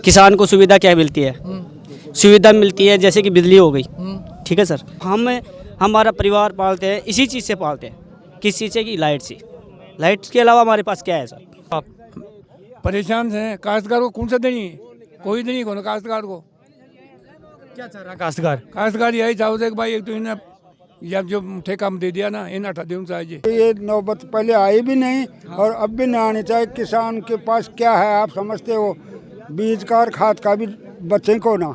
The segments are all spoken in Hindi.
किसान को सुविधा क्या मिलती है? सुविधा मिलती है जैसे कि बिजली हो गई, ठीक है सर। हमारा परिवार पालते हैं, इसी चीज़ से पालते हैं। किस चीज़ से? की लाइट से। लाइट के अलावा हमारे पास क्या है सर? आप परेशान हैं। काश्तकार को कौन सा देनी है? कोई देनी कौन काश्तकार को। क्या चाह रहा है काश्तकार? काश्तकार यही चाहते कि भाई एक तो इन्हें या जो ठेका में दे दिया ना, इन हटा देना चाहिए। ये नौबत पहले आई भी नहीं और अब भी नहीं आनी चाहिए। किसान के पास क्या है आप समझते हो? बीज का और खाद का भी बच्चे को ना।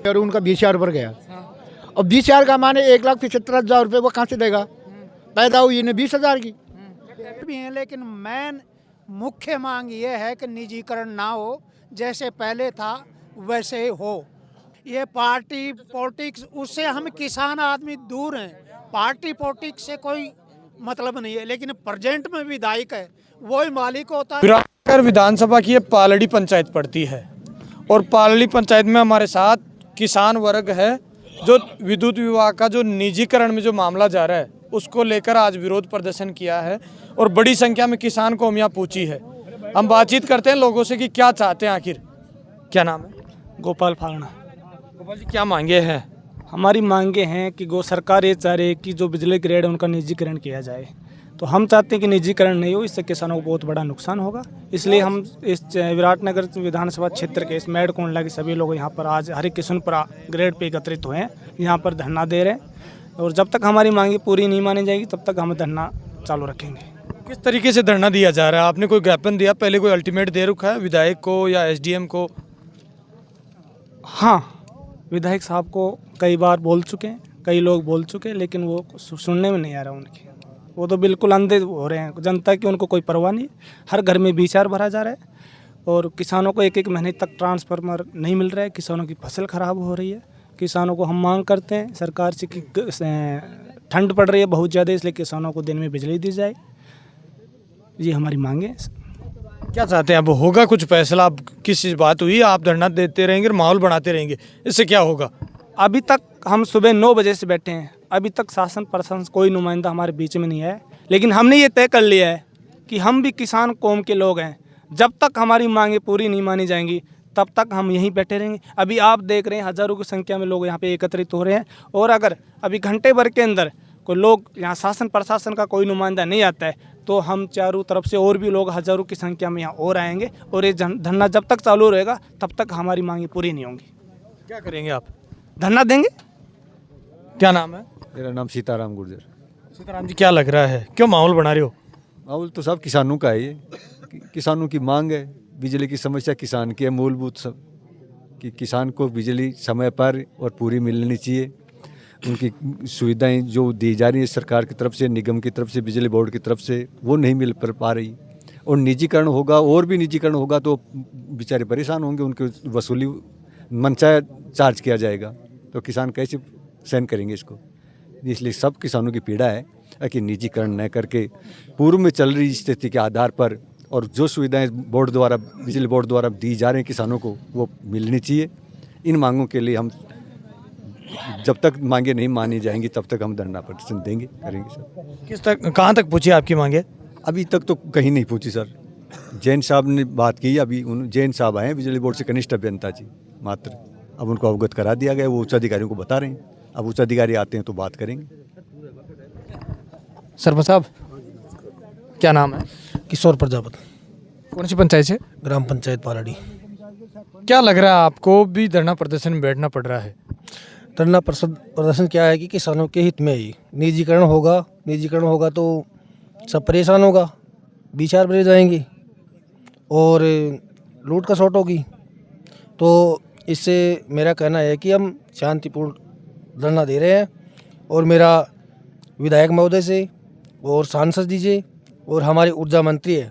और उनका 20,000 पर गया। और 20,000 का माने 1,75,000 रुपये वो कहाँ से देगा? पैदा हुई इन्हें 20,000 की भी हैं, लेकिन मेन मुख्य मांग ये है कि निजीकरण ना हो, जैसे पहले था वैसे हो। ये पार्टी पॉलिटिक्स, उससे हम किसान आदमी दूर हैं। पार्टी पॉलिटिक्स से कोई मतलब नहीं है, लेकिन प्रेजेंट में विधायक है वही मालिक होता है। विराटनगर विधानसभा की ये पालड़ी पंचायत पड़ती है और पालड़ी पंचायत में हमारे साथ किसान वर्ग है जो विद्युत विभाग का जो निजीकरण में जो मामला जा रहा है उसको लेकर आज विरोध प्रदर्शन किया है और बड़ी संख्या में किसान कौम यहाँ पहुंची है। हम बातचीत करते हैं लोगों से कि क्या चाहते हैं आखिर। क्या नाम है? गोपाल फागना। गोपाल जी, क्या मांगे हैं? हमारी मांगे हैं कि सरकार ये चाह रही है कि जो बिजली ग्रेड है उनका निजीकरण किया जाए। तो हम चाहते हैं कि निजीकरण नहीं हो, इससे किसानों को बहुत बड़ा नुकसान होगा। इसलिए हम इस विराटनगर विधानसभा क्षेत्र के इस मेड कोंडला के सभी लोग यहाँ पर आज हरि किशनपुरा ग्रेड पे एकत्रित हुए हैं, यहाँ पर धरना दे रहे हैं। और जब तक हमारी मांगे पूरी नहीं मानी जाएगी तब तक हम धरना चालू रखेंगे। किस तरीके से धरना दिया जा रहा है? आपने कोई ज्ञापन दिया, पहले कोई अल्टीमेट दे रखा है विधायक को या एसडीएम को? हाँ, विधायक साहब को कई बार बोल चुके हैं, कई लोग बोल चुके हैं, लेकिन वो सुनने में नहीं आ रहा उनकी। वो तो बिल्कुल अंधे हो रहे हैं, जनता की उनको कोई परवाह नहीं। हर घर में 20,000 भरा जा रहा है और किसानों को एक महीने तक ट्रांसफार्मर नहीं मिल रहा है। किसानों की फसल खराब हो रही है। किसानों को हम मांग करते हैं सरकार से कि ठंड पड़ रही है बहुत ज़्यादा, इसलिए किसानों को दिन में बिजली दी जाए। ये हमारी मांग है। क्या चाहते हैं? अब होगा कुछ फैसला? अब किस चीज़ बात हुई? आप धरना देते रहेंगे, माहौल बनाते रहेंगे, इससे क्या होगा? अभी तक हम सुबह 9 बजे से बैठे हैं, अभी तक शासन प्रशासन कोई नुमाइंदा हमारे बीच में नहीं है। लेकिन हमने ये तय कर लिया है कि हम भी किसान कौम के लोग हैं। जब तक हमारी मांगे पूरी नहीं मानी जाएंगी तब तक हम यहीं बैठे रहेंगे। अभी आप देख रहे हैं हज़ारों की संख्या में लोग यहाँ पे एकत्रित हो रहे हैं और अगर अभी घंटे भर के अंदर कोई लोग यहाँ शासन प्रशासन का कोई नुमाइंदा नहीं आता है तो हम चारों तरफ से और भी लोग हज़ारों की संख्या में यहाँ और आएंगे और ये धरना जब तक चालू रहेगा तब तक हमारी मांगे पूरी नहीं होंगी। क्या करेंगे आप? धरना देंगे। क्या नाम है? मेरा नाम सीताराम गुर्जर। सीताराम जी, क्या लग रहा है, क्यों माहौल बना रहे हो? माहौल तो सब किसानों का है। ये किसानों की मांग है। बिजली की समस्या किसान की है मूलभूत सब, कि किसान को बिजली समय पर और पूरी मिलनी चाहिए। उनकी सुविधाएं जो दी जा रही है सरकार की तरफ से, निगम की तरफ से, बिजली बोर्ड की तरफ से, वो नहीं मिल पा रही। और निजीकरण होगा और भी निजीकरण होगा तो बेचारे परेशान होंगे, उनकी वसूली मनचाहे चार्ज किया जाएगा तो किसान कैसे सहन करेंगे इसको। इसलिए सब किसानों की पीड़ा है कि निजीकरण न करके पूर्व में चल रही स्थिति के आधार पर और जो सुविधाएं बोर्ड द्वारा, बिजली बोर्ड द्वारा दी जा रही हैं किसानों को, वो मिलनी चाहिए। इन मांगों के लिए हम जब तक मांगे नहीं मानी जाएंगी तब तक हम धरना प्रदर्शन देंगे, करेंगे सर। किस तक, कहाँ तक पूछी आपकी मांगे? अभी तक तो कहीं नहीं पहुंची सर। जैन साहब ने बात की, अभी जैन साहब आए हैं बिजली बोर्ड से, कनिष्ठ अभियंता जी मात्र। अब उनको अवगत करा दिया गया, वो उच्च अधिकारियों को बता रहे हैं। अब उच्च अधिकारी आते हैं तो बात करेंगे। सरपंच साहब, क्या नाम है? किशोर प्रजापति, कौन सी पंचायत से? ग्राम पंचायत पालड़ी। क्या लग रहा है आपको भी धरना प्रदर्शन में बैठना पड़ रहा है? धरना प्रदर्शन क्या है कि किसानों के हित में ही निजीकरण होगा तो सब परेशान होगा, 20,000 भरे जाएंगे और लूट खसोट होगी। तो इससे मेरा कहना है कि हम शांतिपूर्ण धरना दे रहे हैं और मेरा विधायक महोदय से और सांसद जी से और हमारे ऊर्जा मंत्री है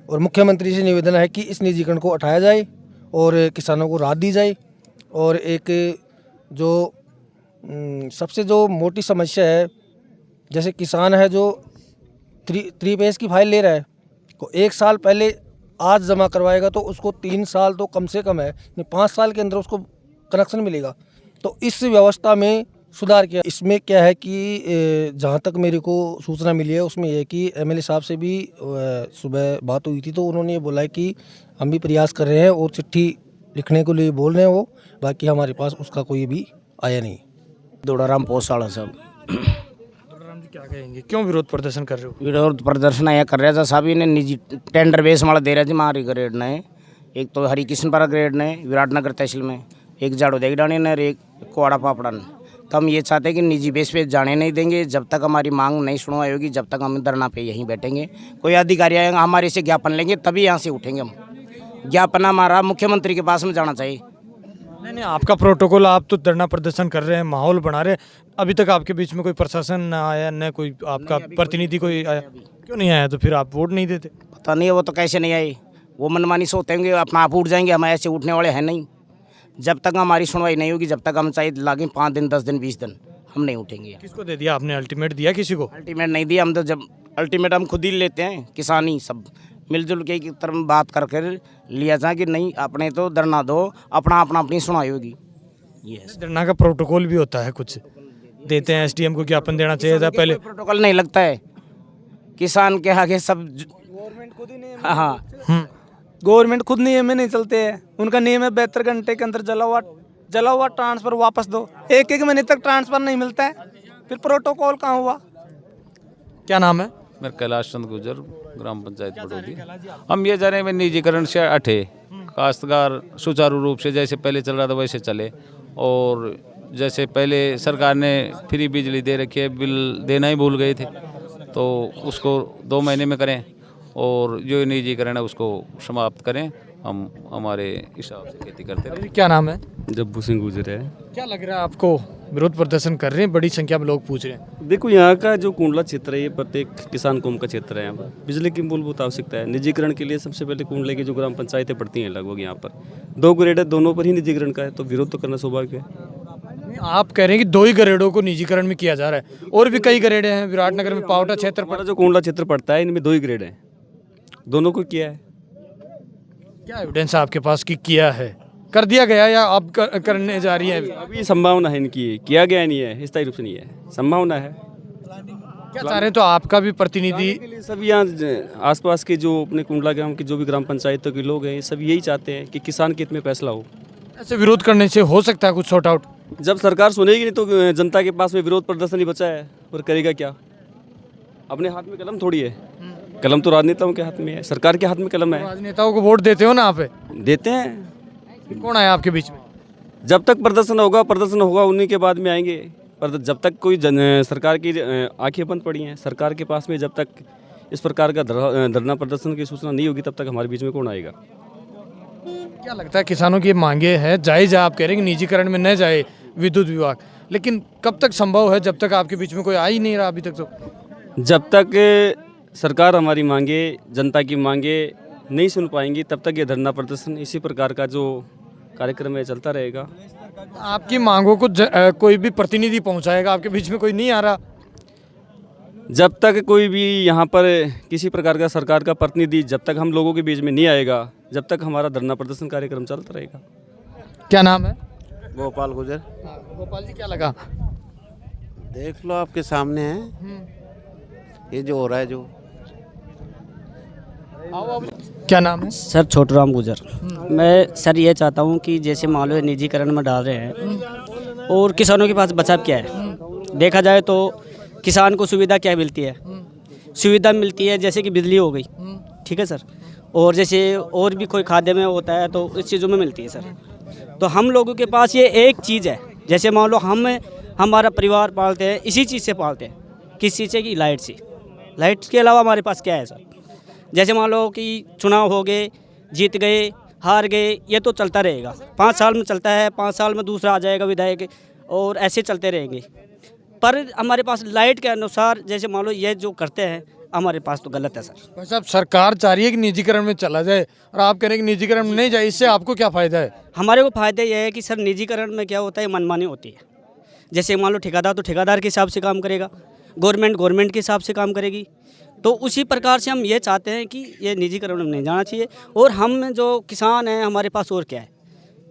और मुख्यमंत्री से निवेदन है कि इस निजीकरण को हटाया जाए और किसानों को राहत दी जाए। और एक जो सबसे जो मोटी समस्या है, जैसे किसान है जो 3 पेज की फाइल ले रहा है, तो 1 साल पहले आज जमा करवाएगा तो उसको 3 साल तो कम से कम है, 5 साल के अंदर उसको कनेक्शन मिलेगा। तो इस व्यवस्था में सुधार किया। इसमें क्या है कि जहाँ तक मेरे को सूचना मिली है उसमें यह है कि एमएलए साहब से भी सुबह बात हुई थी, तो उन्होंने ये बोला है कि हम भी प्रयास कर रहे हैं और चिट्ठी लिखने के लिए बोल रहे हैं वो, बाकी हमारे पास उसका कोई भी आया नहीं। दोड़ाराम पोसाड़ा सब राम जी क्या कहेंगे, क्यों विरोध प्रदर्शन कर रहे हो? विरोध प्रदर्शन यह कर रहा था साहब, इन्हें निजी टेंडर बेस वाला दे रहे थे हमारे ग्रेड ने, एक तो हरिकृष्णपुरा ग्रेड ने विराटनगर तहसील में, एक जाड़ो देगडानी ने और एक कोड़ा पापड़ा ने। तो हम ये चाहते हैं कि निजी बेस पे जाने नहीं देंगे जब तक हमारी मांग नहीं सुनवाई होगी, जब तक हम धरना पे यहीं बैठेंगे। कोई अधिकारी आएगा हमारे से ज्ञापन लेंगे तभी यहाँ से उठेंगे हम। ज्ञापन हमारा मुख्यमंत्री के पास में जाना चाहिए। नहीं, आपका प्रोटोकॉल, आप तो धरना प्रदर्शन कर रहे हैं, माहौल बना रहे हैं, अभी तक आपके बीच में कोई प्रशासन न आया, न कोई आपका प्रतिनिधि कोई आया? क्यों नहीं आया? तो फिर आप वोट नहीं देते? पता नहीं है वो तो कैसे नहीं आए, वो मनमानी सोते होंगे, अपना आप उठ जाएंगे, हम ऐसे उठने वाले हैं नहीं। जब तक हमारी सुनवाई नहीं होगी, जब तक हम चाहे लागें 5 दिन 10 दिन 20 दिन, हम नहीं उठेंगे। किसको दे दिया आपने? अल्टीमेट दिया किसी को? अल्टीमेट नहीं दिया, हम तो जब अल्टीमेट हम खुद ही लेते हैं, किसानी सब मिलजुल के एक तरफ बात कर कर लिया जाए कि नहीं अपने तो धरना दो, अपना अपनी सुनाई होगी। यस, धरना का प्रोटोकॉल भी होता है, कुछ देते हैं एसडीएम को ज्ञापन देना चाहिए था पहले। प्रोटोकॉल नहीं लगता है, किसान के आगे सब हाँ गवर्नमेंट खुद नियम में नहीं चलते हैं। उनका नियम है 72 घंटे के अंदर जला हुआ ट्रांसफर वापस दो। एक महीने तक ट्रांसफर नहीं मिलता है, फिर प्रोटोकॉल कहाँ हुआ? क्या नाम है? मैं कैलाश चंद गुजर, ग्राम पंचायत बड़ौदी। हम ये जा रहे हैं निजीकरण से हटे, काश्तकार सुचारू रूप से जैसे पहले चल रहा था वैसे चले, और जैसे पहले सरकार ने फ्री बिजली दे रखी है, बिल देना ही भूल गए थे, तो उसको 2 महीने में करें, और जो निजीकरण है उसको समाप्त करें। हम हमारे हिसाब से खेती करते रहे। क्या नाम है? जब्बू सिंह गुजर है। क्या लग रहा है आपको, विरोध प्रदर्शन कर रहे हैं, बड़ी संख्या में लोग पूछ रहे हैं? देखो, यहाँ का जो कुंडला क्षेत्र है ये प्रत्येक किसान कौम का क्षेत्र है। यहाँ पर बिजली की मूलभूत आवश्यकता है। निजीकरण के लिए सबसे पहले कुंडले की जो ग्राम पंचायतें पड़ती हैं लगभग यहाँ पर 2 ग्रेड है, दोनों पर ही निजीकरण का है, तो विरोध तो करना स्वाभाविक है। आप कह रहे हैं कि 2 ही ग्रेडों को निजीकरण में किया जा रहा है, और भी कई ग्रेड हैं विराटनगर में, पावटा क्षेत्र हमारा जो कुंडला क्षेत्र पड़ता है इनमें 2 ही ग्रेड है, दोनों को किया है। क्या एविडेंस आपके पास कि किया है, कर दिया गया, या आप करने जा रही हैं? अभी संभावना है इनकी, किया गया नहीं है, स्थायी रूप से नहीं है, संभावना है। क्या चाह रहे हैं? तो आपका भी प्रतिनिधि, सब यहाँ आसपास के जो अपने कुंडला ग्राम के जो भी ग्राम पंचायतों के लोग हैं, सब यही चाहते हैं कि किसान के हित में फैसला हो। ऐसे विरोध करने से हो सकता है कुछ सॉर्ट आउट? जब सरकार सुनेगी नहीं तो जनता के पास में विरोध प्रदर्शन ही बचा है, और करेगा क्या? अपने हाथ में कलम थोड़ी है, कलम तो राजनेताओं के हाथ में है, सरकार के हाथ में कलम है। राजनेताओं को वोट देते हो ना आप? देते हैं। कौन आया आपके बीच में? जब तक प्रदर्शन होगा उन्हीं के बाद में आएंगे। पर जब तक कोई सरकार की आंखें बंद पड़ी हैं, सरकार के पास में जब तक इस प्रकार का धरना प्रदर्शन की सूचना नहीं होगी, तब तक हमारे बीच में कौन आएगा? क्या लगता है किसानों की मांगे हैं जायज़? आप कह रहे हैं कि निजीकरण में न जाए विद्युत विभाग, लेकिन कब तक संभव है जब तक आपके बीच में कोई आ ही नहीं रहा अभी तक? तो जब तक सरकार हमारी मांगे, जनता की मांगे नहीं सुन पाएंगी, तब तक ये धरना प्रदर्शन इसी प्रकार का जो कार्यक्रम है चलता रहेगा। आपकी मांगों को कोई भी प्रतिनिधि पहुंचाएगा? आपके बीच में कोई नहीं आ रहा? जब तक कोई भी यहाँ पर किसी प्रकार का सरकार का प्रतिनिधि जब तक हम लोगों के बीच में नहीं आएगा, जब तक हमारा धरना प्रदर्शन कार्यक्रम चलता रहेगा। क्या नाम है? गोपाल गुजर। गोपाल जी, क्या लगा? देख लो, आपके सामने है ये जो हो रहा है। जो क्या नाम है? सर छोटूराम गुजर। मैं सर ये चाहता हूँ कि जैसे मान लो निजीकरण में डाल रहे हैं और किसानों के पास बचाव क्या है? देखा जाए तो किसान को सुविधा क्या मिलती है? सुविधा मिलती है जैसे कि बिजली हो गई, ठीक है सर, और जैसे और भी कोई खाद्य में होता है तो इस चीज़ों में मिलती है सर। तो हम लोगों के पास ये एक चीज़ है, जैसे मान लो हमारा परिवार पालते हैं, इसी चीज़ से पालते हैं। किस चीज़ से? कि लाइट से। लाइट के अलावा हमारे पास क्या है सर? जैसे मान लो कि चुनाव हो गए, जीत गए, हार गए, ये तो चलता रहेगा, 5 साल में चलता है, 5 साल में दूसरा आ जाएगा विधायक, और ऐसे चलते रहेंगे। पर हमारे पास लाइट के अनुसार जैसे मान लो ये जो करते हैं, हमारे पास तो गलत है सर। भाई साहब, सरकार चाह रही है कि निजीकरण में चला जाए, और आप कह रहे हैं कि निजीकरण में नहीं जाए, इससे आपको क्या फ़ायदा है? हमारे को फ़ायदा ये है कि सर निजीकरण में क्या होता है, मनमानी होती है। जैसे मान लो ठेकेदार तो ठेकेदार के हिसाब से काम करेगा, गवर्नमेंट के हिसाब से काम करेगी। तो उसी प्रकार से हम ये चाहते हैं कि ये निजीकरण में नहीं जाना चाहिए। और हम जो किसान हैं, हमारे पास और क्या है?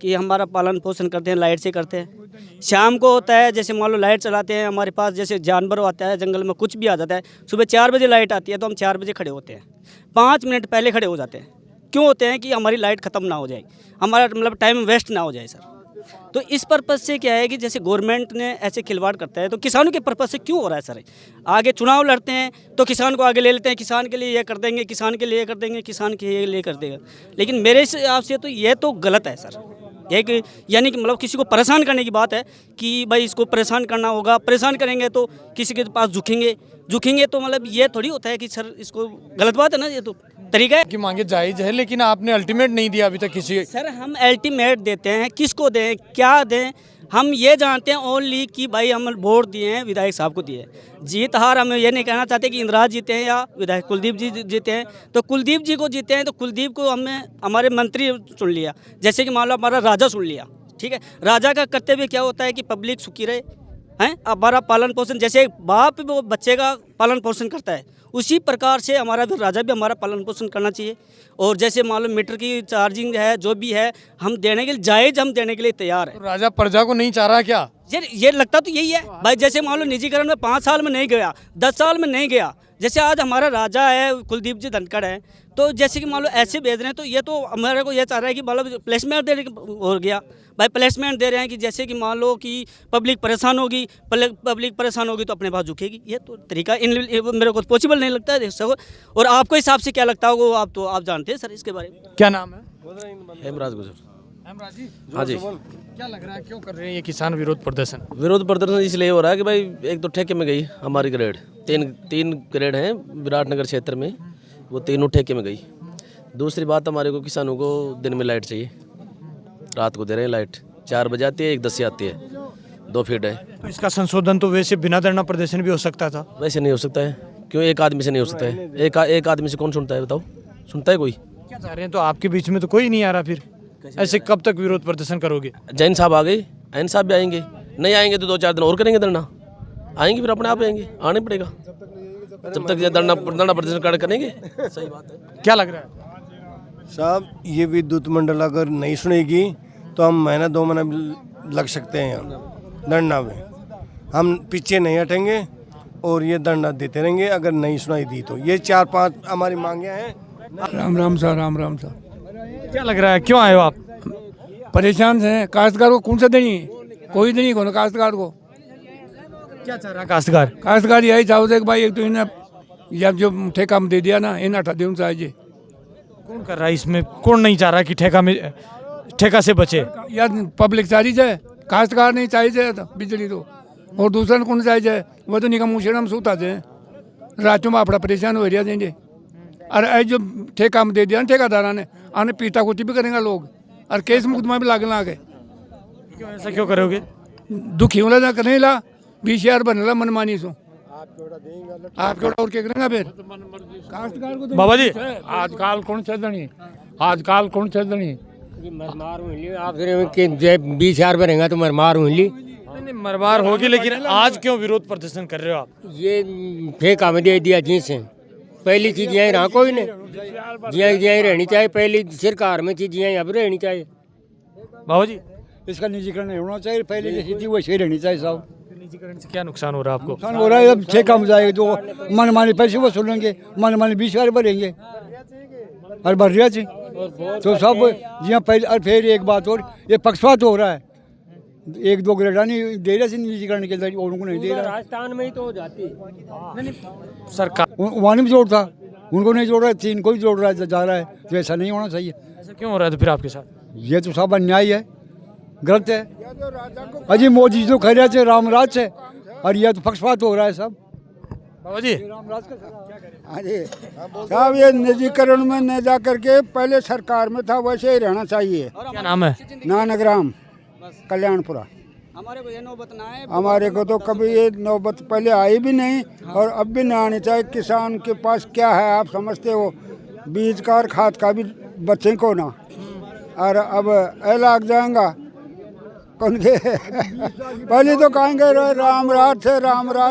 कि हमारा पालन पोषण करते हैं, लाइट से करते हैं। शाम को होता है, जैसे मान लो लाइट चलाते हैं, हमारे पास जैसे जानवर आता है जंगल में, कुछ भी आ जाता है, सुबह 4 बजे लाइट आती है तो हम 4 बजे खड़े होते हैं, 5 मिनट पहले खड़े हो जाते हैं। क्यों होते हैं? कि हमारी लाइट ख़त्म ना हो जाए, हमारा मतलब टाइम वेस्ट ना हो जाए सर। तो इस पर्पज़ से क्या है कि जैसे गवर्नमेंट ने ऐसे खिलवाड़ करता है तो किसानों के पर्पज़ से क्यों हो रहा है सर? आगे चुनाव लड़ते हैं तो किसान को आगे ले लेते हैं, किसान के लिए ये कर देंगे, किसान के लिए ये कर देंगे, किसान के लिए कर देगा। लेकिन मेरे हिसाब से तो ये तो गलत है सर। एक यानी कि मतलब किसी को परेशान करने की बात है कि भाई इसको परेशान करना होगा, परेशान करेंगे तो किसी के पास झुकेंगे तो मतलब ये थोड़ी होता है कि सर इसको गलत बात है ना, ये तो तरीका है कि मांगे जायज़ है, लेकिन आपने अल्टीमेट नहीं दिया अभी तक किसी। सर हम अल्टीमेट देते हैं, किसको दें, क्या दें, हम ये जानते हैं ओनली कि भाई हम वोट दिए हैं, विधायक साहब को दिए हैं। जीत हार हम ये नहीं कहना चाहते कि इंदिरा जीते हैं या विधायक कुलदीप जी जीते हैं। तो कुलदीप जी को जीते हैं तो कुलदीप को हमने हमारे मंत्री चुन लिया, जैसे कि मान लो हमारा राजा चुन लिया, ठीक है। राजा का कर्तव्य क्या होता है कि पब्लिक सुखी रहे, हैं, हमारा पालन पोषण, जैसे बाप वो बच्चे का पालन पोषण करता है उसी प्रकार से हमारा भी राजा भी हमारा पालन पोषण करना चाहिए। और जैसे मान लो मीटर की चार्जिंग है, जो भी है, हम देने के लिए जायज़, हम देने के लिए तैयार है। तो राजा प्रजा को नहीं चाह रहा क्या? ये लगता तो यही है भाई। जैसे मान लो निजीकरण में 5 साल में नहीं गया, 10 साल में नहीं गया, जैसे आज हमारा राजा है कुलदीप जी धनखड़ है, तो जैसे कि मान लो ऐसे भेज रहे हैं तो ये तो हमारे को ये चाह रहा है कि मतलब प्लेसमेंट देने हो गया भाई, प्लेसमेंट दे रहे हैं कि जैसे कि मान लो कि पब्लिक परेशान होगी, पब्लिक परेशान होगी तो अपने पास झुकेगी। ये तो तरीका मेरे को पॉसिबल नहीं लगता है सर। और आपको हिसाब से क्या लगता होगा, आप जानते हैं सर इसके बारे में। क्या नाम है? हेमराज गुजर। हेमराज जी, हाँ जी। क्या लग रहा है, क्यों कर रहे हैं ये किसान विरोध प्रदर्शन? विरोध प्रदर्शन इसलिए हो रहा है कि भाई एक तो ठेके में गई हमारी ग्रेड, तीन ग्रेड हैं विराटनगर क्षेत्र में, वो तीनों ठेके में गई। दूसरी बात, हमारे को किसानों को दिन में लाइट चाहिए, रात को दे रहे हैं लाइट, 4 बजे आती है, 1 10 से आती है, 2 फीट है। तो इसका संशोधन तो वैसे बिना धरना प्रदर्शन भी हो सकता था। वैसे नहीं हो सकता है, क्यों? एक आदमी से नहीं हो सकता है, एक आदमी से कौन सुनता है बताओ? सुनता है कोई? क्या चाह रहे हैं? तो आपके बीच में तो कोई नहीं आ रहा, फिर ऐसे कब तक विरोध प्रदर्शन करोगे? जैन साहब आ गए, ऐन साहब भी आएंगे, नहीं आएंगे तो 2-4 दिन और करेंगे धरना, आएंगे फिर अपने आप आएंगे, आने पड़ेगा, जब तक धरना प्रदर्शन करेंगे। सही बात है। क्या लग रहा है साहब? ये विद्युत मंडल अगर नहीं सुनेगी तो हम महीना 2 महीना लग सकते हैं यहाँ धरना में, हम पीछे नहीं हटेंगे और ये धरना देते रहेंगे अगर नहीं सुनाई दी तो। ये 4-5 हमारी मांगे हैं। राम राम सा, राम राम सा। क्या लग रहा है, क्यों आए हो आप? परेशान हैं, काश्तकार को कौन सा देनी, कोई देनी कौन काश्तकार को। क्या चाह रहा है काश्तकार? काश्तकार यही चाहते कि भाई एक तो इन्हें या जो ठेका में दे दिया ना, इन हटा दे चाहिए। कौन कर रहा है इसमें? कौन नहीं चाह रहा कि ठेका से बचे? या पब्लिक चाहिए जाए, काश्तकार नहीं चाहिए तो बिजली तो, और दूसरा ने कौन चाहिए, वो तो निकम मुशेर हम सूता थे रातों में अपना परेशान हो रहा देंगे। अरे जो ठेका में दे दिया ना ठेकादारा ने, आने पीटा कुटी भी करेंगे लोग और केस मुकदमा भी लागने आगे। क्यों ऐसा क्यों करोगे? दुखी होला ना करने ला 20,000 बनला मनमानी सो आप और क्या करेंगे फिर काश्तकार को। बाबा जी, आजकल कौन चलनी, आजकल कौन चलनी मरमार हुई आप 20,000 भरेगा तो मरमार हुई। नहीं मरमार होगी, लेकिन आज क्यों विरोध प्रदर्शन कर रहे हो आप? ये ठेका में दे दिया जिनसे, पहली चीज यही रहा कोई नहीं, यही रहनी चाहिए, पहली सरकार में चीज यही अब रहनी चाहिए। बाबा जी, इसका निजीकरण नहीं होना चाहिए, पहले जैसी थी वैसे ही रहनी चाहिए साहब। निजीकरण से क्या नुकसान हो रहा है आपको? नुकसान हो रहा है, अब ठेका में जाएगा तो मनमानी पैसे वसूलेंगे, मनमानी 20,000 भरेंगे और भर रहा थी तो सब यहाँ पहले। और फिर एक बात और, ये पक्षपात हो रहा है, 1-2 ग्रेडा नहीं दे रहे निजीकरण के लिए, उनको नहीं दे रहा। राजस्थान में ही तो हो जाती सरकार वहाँ भी जोड़ था, उनको नहीं जोड़ रहा है, 3 को ही जोड़ रहा है, जा रहा है, तो ऐसा नहीं होना चाहिए। ऐसा क्यों हो रहा है तो फिर आपके साथ? ये तो सब अन्याय है, गलत है। अजी मोदी तो कह रहे थे रामराज से, और यह तो पक्षपात हो रहा है सब। बाबा जी, साहब ये निजीकरण में न जा करके पहले सरकार में था वैसे ही रहना चाहिए। क्या नाम है? नानग्राम, कल्याणपुरा। हमारे को ये नौबत ना आए, हमारे को तो कभी ये नौबत पहले आई भी नहीं और अब भी नहीं आनी चाहिए। किसान के पास क्या है आप समझते हो, बीज का और खाद का भी बच्चे को ना, और अब लाग जाएगा कौन के पहले तो कहेंगे रामराज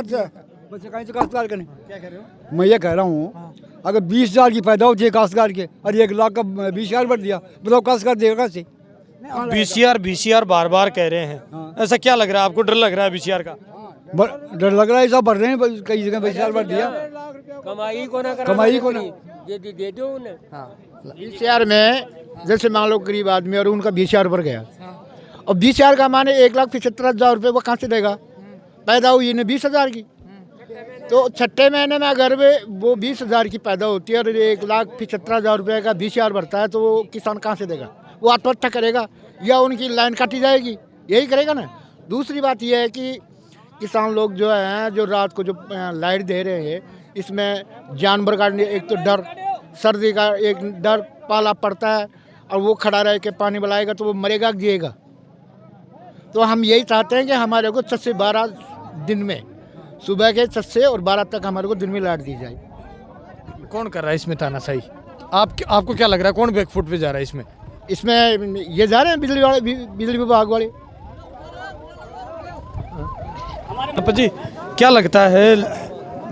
से बच्चे कहीं से काश्तकार करने। क्या कह रहे हो? मैं ये कह रहा हूँ, अगर 20,000 की पैदा होती है काश्तकार के और 1 लाख का 20,000 बढ़ दिया, बताओ काश्तकार देगा कैसे? बीसीआर बार बार कह रहे हैं, ऐसा क्या लग रहा है आपको? डर लग रहा है बीसीआर का? डर लग रहा है, सब भर रहे हैं, कई जगह बीसीआर भर दिया, कमाई को ना दे दो उन्हें। बीसीआर में जैसे मान लो गरीब आदमी और उनका बीसीआर भर गया, और बीसीआर का माने 1,75,000 रुपये वो कहाँ से देगा? पैदा हुई ने 20,000 की, तो छठे महीने में अगर वो 20,000 की पैदा होती है और 1,75,000 रुपये का बीसीआर भरता है, तो वो किसान कहाँ से देगा? वो आत्महत्या करेगा या उनकी लाइन काटी जाएगी, यही करेगा ना। दूसरी बात यह है कि किसान लोग जो हैं, जो रात को जो लाइट दे रहे हैं, इसमें जानवर का एक तो डर, सर्दी का एक डर पाला पड़ता है, और वो खड़ा रह के पानी पिलाएगा तो वो मरेगा जिएगा। तो हम यही चाहते हैं कि हमारे को 7 से 12 दिन में, सुबह के 7 से और 12 तक हमारे को दिन में लाइट दी जाए। कौन कर रहा है इसमें तानाशाही? आपको क्या लग रहा है, कौन बैकफुट पे जा रहा है इसमें? इसमें ये जा रहे हैं बिजली विभाग वाले। जी, क्या लगता है,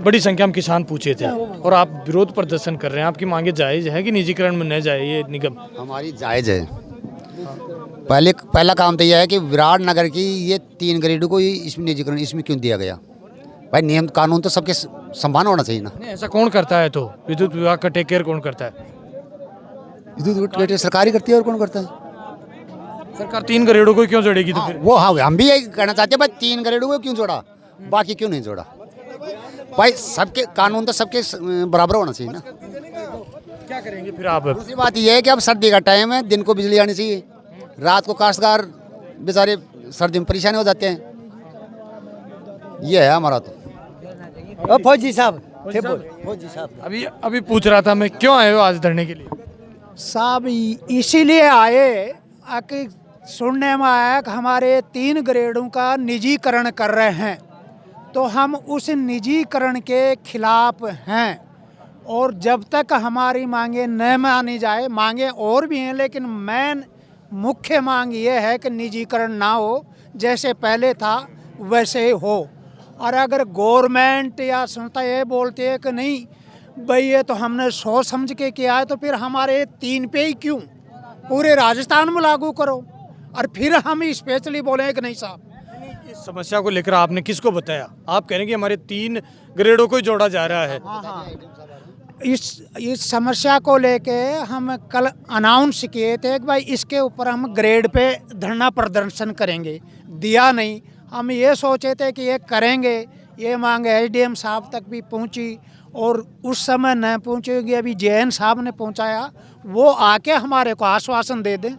बड़ी संख्या में किसान पूछे थे और आप विरोध प्रदर्शन कर रहे हैं, आपकी मांगे जायज़ है कि निजीकरण में न जाए ये निगम? हमारी जायज़ है। पहला काम तो यह है कि विराट नगर की ये 3 ग्रेडों को इसमें निजीकरण इसमें क्यों दिया गया? भाई नियम कानून तो सबके समान होना चाहिए ना। नहीं, ऐसा कौन करता है? तो विद्युत विभाग का टेक केयर कौन करता है? विद्युत टेक केयर सरकार ही करती है, और कौन करता है? सरकार 3 ग्रेडों को क्यों जोड़ेगी? तो फिर वो हम भी यही कहना चाहते हैं, भाई 3 ग्रेडों को क्यों जोड़ा, बाकी क्यों नहीं जोड़ा? भाई सबके कानून तो सबके बराबर होना चाहिए ना। क्या करेंगे फिर आप? दूसरी बात यह है कि अब सर्दी का टाइम है, दिन को बिजली आनी चाहिए, रात को काश्तकार बेचारे सर्दी में परेशान हो जाते हैं। ये है हमारा। तो फौजी साहब अभी पूछ रहा था मैं, क्यों आए हो आज धरने के लिए? साहब इसीलिए आए कि सुनने में आया कि हमारे 3 ग्रेडों का निजीकरण कर रहे हैं, तो हम उस निजीकरण के खिलाफ हैं, और जब तक हमारी मांगे न मानी जाए, मांगे और भी हैं, लेकिन मेन मुख्य मांग ये है कि निजीकरण ना हो, जैसे पहले था वैसे ही हो। और अगर गवर्नमेंट या संस्था ये बोलती है कि नहीं भाई ये तो हमने सोच समझ के किया है, तो फिर हमारे 3 पे ही क्यों, पूरे राजस्थान में लागू करो, और फिर हम स्पेशली बोले कि नहीं साहब। इस समस्या को लेकर आपने किसको बताया? आप कह रहे हैं कि हमारे 3 ग्रेडों को जोड़ा जा रहा है। हाँ। इस समस्या को लेके हम कल अनाउंस किए थे कि भाई इसके ऊपर हम ग्रेड पे धरना प्रदर्शन करेंगे, दिया नहीं। हम ये सोचे थे कि ये करेंगे, ये मांग एसडीएम साहब तक भी पहुंची, और उस समय न पहुंचेगी, अभी जैन साहब ने पहुंचाया, वो आके हमारे को आश्वासन दे दें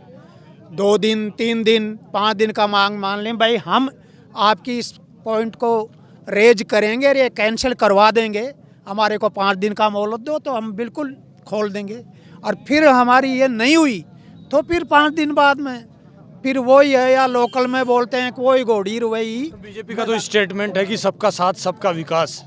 2 दिन 3 दिन 5 दिन का मांग मान लें, भाई हम आपकी इस पॉइंट को रेज करेंगे और ये कैंसिल करवा देंगे, हमारे को 5 दिन का मोहलत दो, तो हम बिल्कुल खोल देंगे। और फिर हमारी ये नहीं हुई तो फिर 5 दिन बाद में फिर वही है, या लोकल में बोलते हैं कि वही घोड़ी रुई। बीजेपी का तो स्टेटमेंट है कि सबका साथ सबका विकास।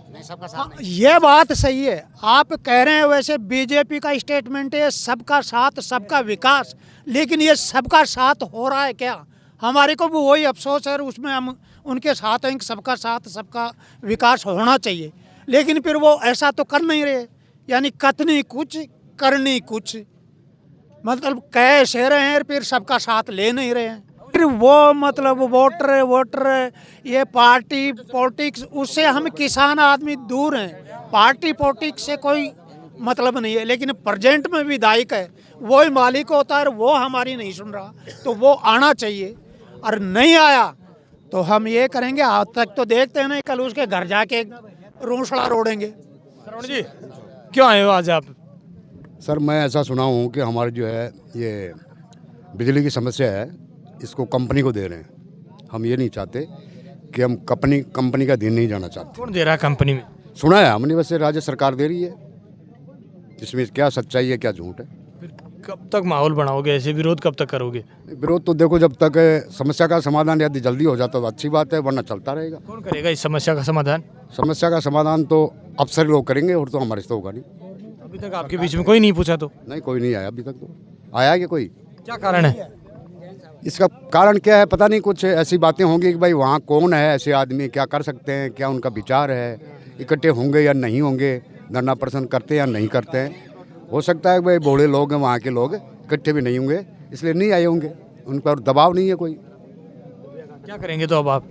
ये बात सही है, आप कह रहे हैं, वैसे बीजेपी का स्टेटमेंट है सबका साथ सबका विकास, लेकिन ये सबका साथ हो रहा है क्या? हमारे को भी वही अफसोस है, उसमें हम उनके साथ हैं कि सबका साथ सबका विकास होना चाहिए, लेकिन फिर वो ऐसा तो कर नहीं रहे, यानी कथनी कुछ करनी कुछ, मतलब कह से रहे हैं फिर सबका साथ ले नहीं रहे हैं। फिर वो मतलब वोटर ये पार्टी पॉलिटिक्स, उससे हम किसान आदमी दूर हैं, पार्टी पॉलिटिक्स से कोई मतलब नहीं है, लेकिन प्रेजेंट में विधायक है, वो ही मालिक होता है, वो हमारी नहीं सुन रहा, तो वो आना चाहिए, और नहीं आया तो हम ये करेंगे, आज तक तो देखते हैं, नहीं कल उसके घर जाके रोसड़ा रोड़ेंगे। श्रवण जी, क्यों आए हो आज आप? सर मैं ऐसा सुना हूँ कि हमारे जो है ये बिजली की समस्या है, इसको कंपनी को दे रहे हैं। हम ये नहीं चाहते कि हम कंपनी का दिन नहीं जाना चाहते। कौन दे रहा है कंपनी में? सुना है हमने, वैसे राज्य सरकार दे रही है, इसमें क्या सच्चाई है क्या झूठ है। फिर कब तक माहौल बनाओगे, ऐसे विरोध कब तक करोगे? विरोध तो देखो, जब तक समस्या का समाधान यदि जल्दी हो जाता तो अच्छी बात है, वरना चलता रहेगा। कौन करेगा इस समस्या का समाधान? समस्या का समाधान तो अफसर लोग करेंगे, और तो हमारे से तो होगा नहीं। अभी तक आपके बीच में कोई नहीं पूछा? तो नहीं, कोई नहीं आया अभी तक। तो आया कि कोई? क्या कारण है इसका? कारण क्या है पता नहीं, कुछ ऐसी बातें होंगी कि भाई वहाँ कौन है ऐसे आदमी, क्या कर सकते हैं, क्या उनका विचार है, इकट्ठे होंगे या नहीं होंगे, धरना प्रदर्शन करते हैं या नहीं करते हैं। हो सकता है भाई बूढ़े लोग हैं वहाँ के लोग, इकट्ठे भी नहीं होंगे, इसलिए नहीं आए होंगे। उन पर दबाव नहीं है कोई। क्या करेंगे तो अब आप?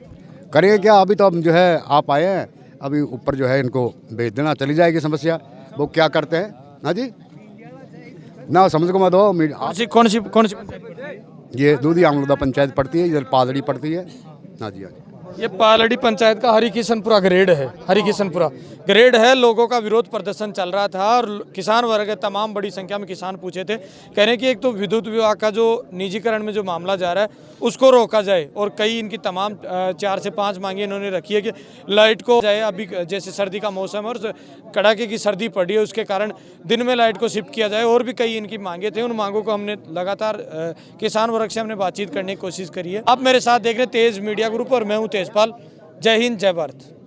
करेंगे क्या, अभी तो हम जो है आप आए हैं, अभी ऊपर जो है इनको भेज देना, चली जाएगी समस्या। वो क्या करते हैं ना जी, ना समझ को मत हो। कौन सी पंचायत? ये दूधी आमलदा पंचायत पड़ती है, इधर पालड़ी पड़ती है। हाँ जी, हाँ जी। ये पालड़ी पंचायत का हरिकिशनपुरा ग्रेड है। हरिकिशनपुरा ग्रेड है। लोगों का विरोध प्रदर्शन चल रहा था और किसान वर्ग के तमाम बड़ी संख्या में किसान पूछे थे, कह रहे हैं कि एक तो विद्युत विभाग का जो निजीकरण में जो मामला जा रहा है उसको रोका जाए, और कई इनकी तमाम 4 से 5 मांगे इन्होंने रखी है कि लाइट को जाए। अभी जैसे सर्दी का मौसम है और कड़ाके की सर्दी पड़ी है, उसके कारण दिन में लाइट को शिफ्ट किया जाए, और भी कई इनकी मांगे थे। उन मांगों को हमने लगातार किसान वर्ग से हमने बातचीत करने की कोशिश करी है। आप मेरे साथ देख रहे हैं तेज मीडिया ग्रुप और मैं हूँ तेजपाल। जय हिंद, जय भारत।